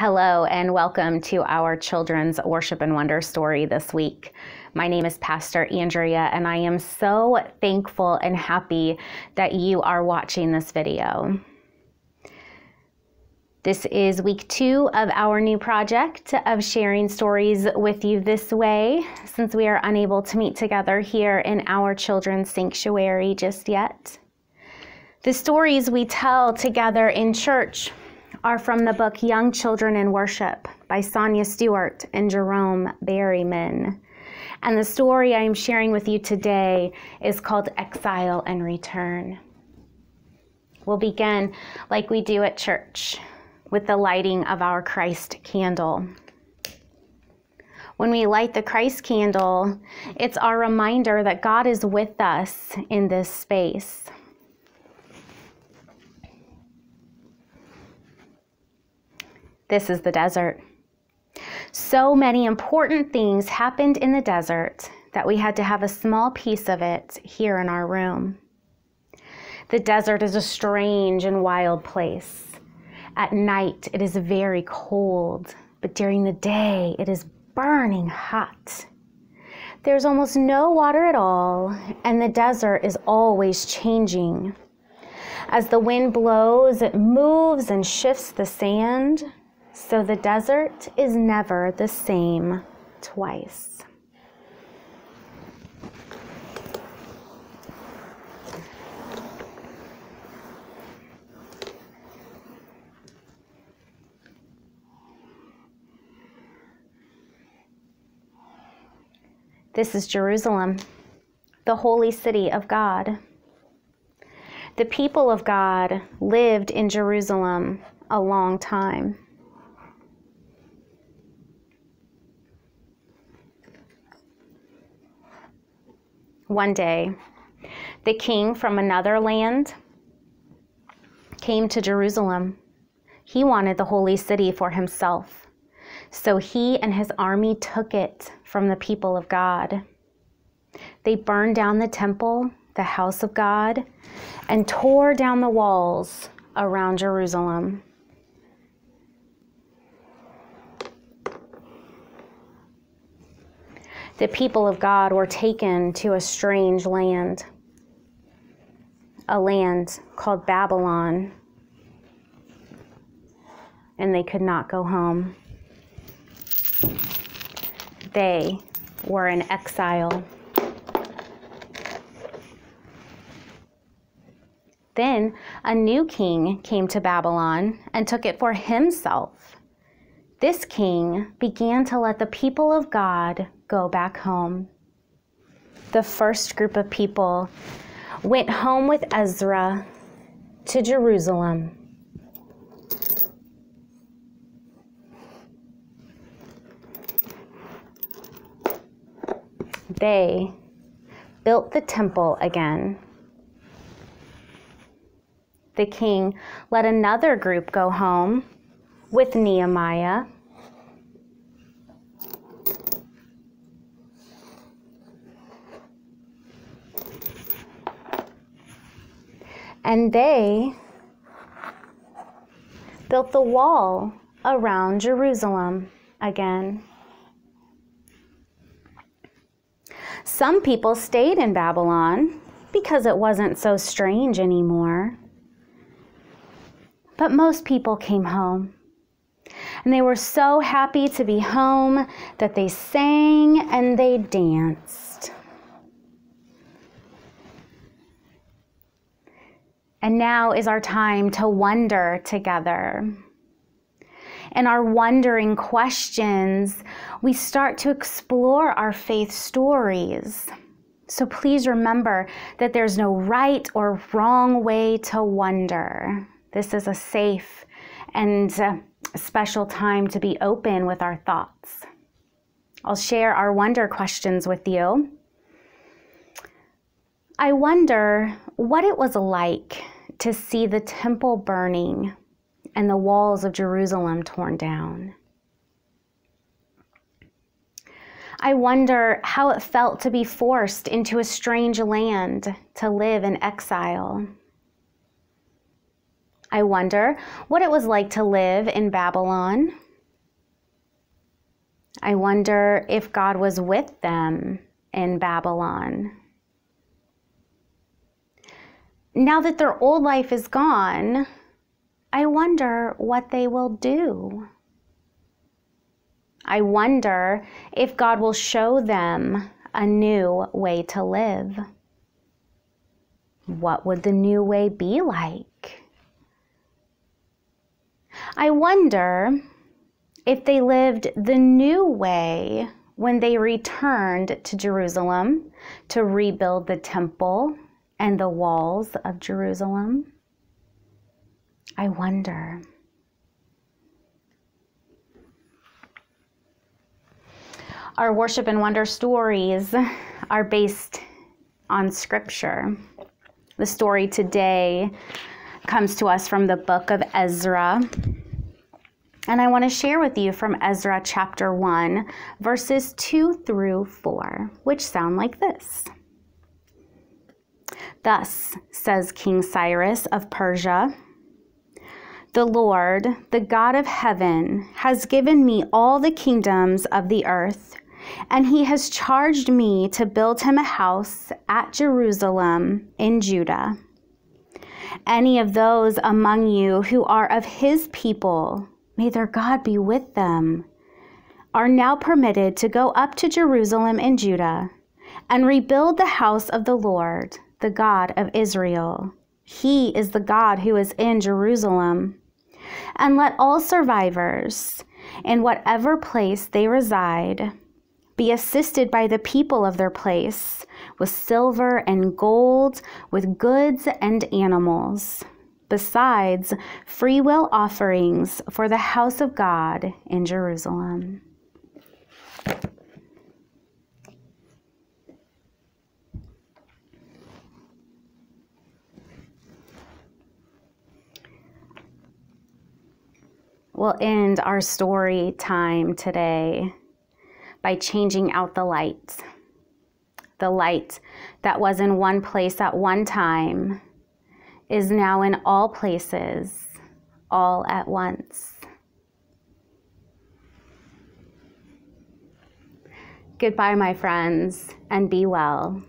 Hello and welcome to our Children's Worship and Wonder story this week. My name is Pastor Andrea and I am so thankful and happy that you are watching this video. This is week 2 of our new project of sharing stories with you this way, since we are unable to meet together here in our children's sanctuary just yet. The stories we tell together in church are from the book Young Children in Worship by Sonia Stewart and Jerome Berryman. And the story I am sharing with you today is called Exile and Return. We'll begin like we do at church with the lighting of our Christ candle. When we light the Christ candle, it's our reminder that God is with us in this space. This is the desert. So many important things happened in the desert that we had to have a small piece of it here in our room. The desert is a strange and wild place. At night, it is very cold, but during the day, it is burning hot. There's almost no water at all, and the desert is always changing. As the wind blows, it moves and shifts the sand. So the desert is never the same twice. This is Jerusalem, the holy city of God. The people of God lived in Jerusalem a long time. One day, the king from another land came to Jerusalem. He wanted the holy city for himself, so he and his army took it from the people of God. They burned down the temple, the house of God, and tore down the walls around Jerusalem. The people of God were taken to a strange land, a land called Babylon, and they could not go home. They were in exile. Then a new king came to Babylon and took it for himself. This king began to let the people of God go back home. The first group of people went home with Ezra to Jerusalem. They built the temple again. The king let another group go home with Nehemiah. And they built the wall around Jerusalem again. Some people stayed in Babylon because it wasn't so strange anymore. But most people came home. And they were so happy to be home that they sang and they danced. And now is our time to wonder together. In our wondering questions, we start to explore our faith stories. So please remember that there's no right or wrong way to wonder. This is a safe and special time to be open with our thoughts. I'll share our wonder questions with you. I wonder what it was like to see the temple burning and the walls of Jerusalem torn down. I wonder how it felt to be forced into a strange land to live in exile. I wonder what it was like to live in Babylon I wonder if God was with them in Babylon. Now that their old life is gone, I wonder what they will do. I wonder if God will show them a new way to live. What would the new way be like? I wonder if they lived the new way when they returned to Jerusalem to rebuild the temple and the walls of Jerusalem. I wonder. Our worship and wonder stories are based on Scripture. The story today comes to us from the book of Ezra. And I want to share with you from Ezra chapter 1, verses 2 through 4, which sound like this. Thus says King Cyrus of Persia, "The Lord, the God of heaven, has given me all the kingdoms of the earth, and he has charged me to build him a house at Jerusalem in Judah. Any of those among you who are of his people, may their God be with them, are now permitted to go up to Jerusalem in Judah and rebuild the house of the Lord, the God of Israel. He is the God who is in Jerusalem. And let all survivors, in whatever place they reside, be assisted by the people of their place with silver and gold, with goods and animals, besides free will offerings for the house of God in Jerusalem." We'll end our story time today by changing out the light. The light that was in one place at one time is now in all places, all at once. Goodbye, my friends, and be well.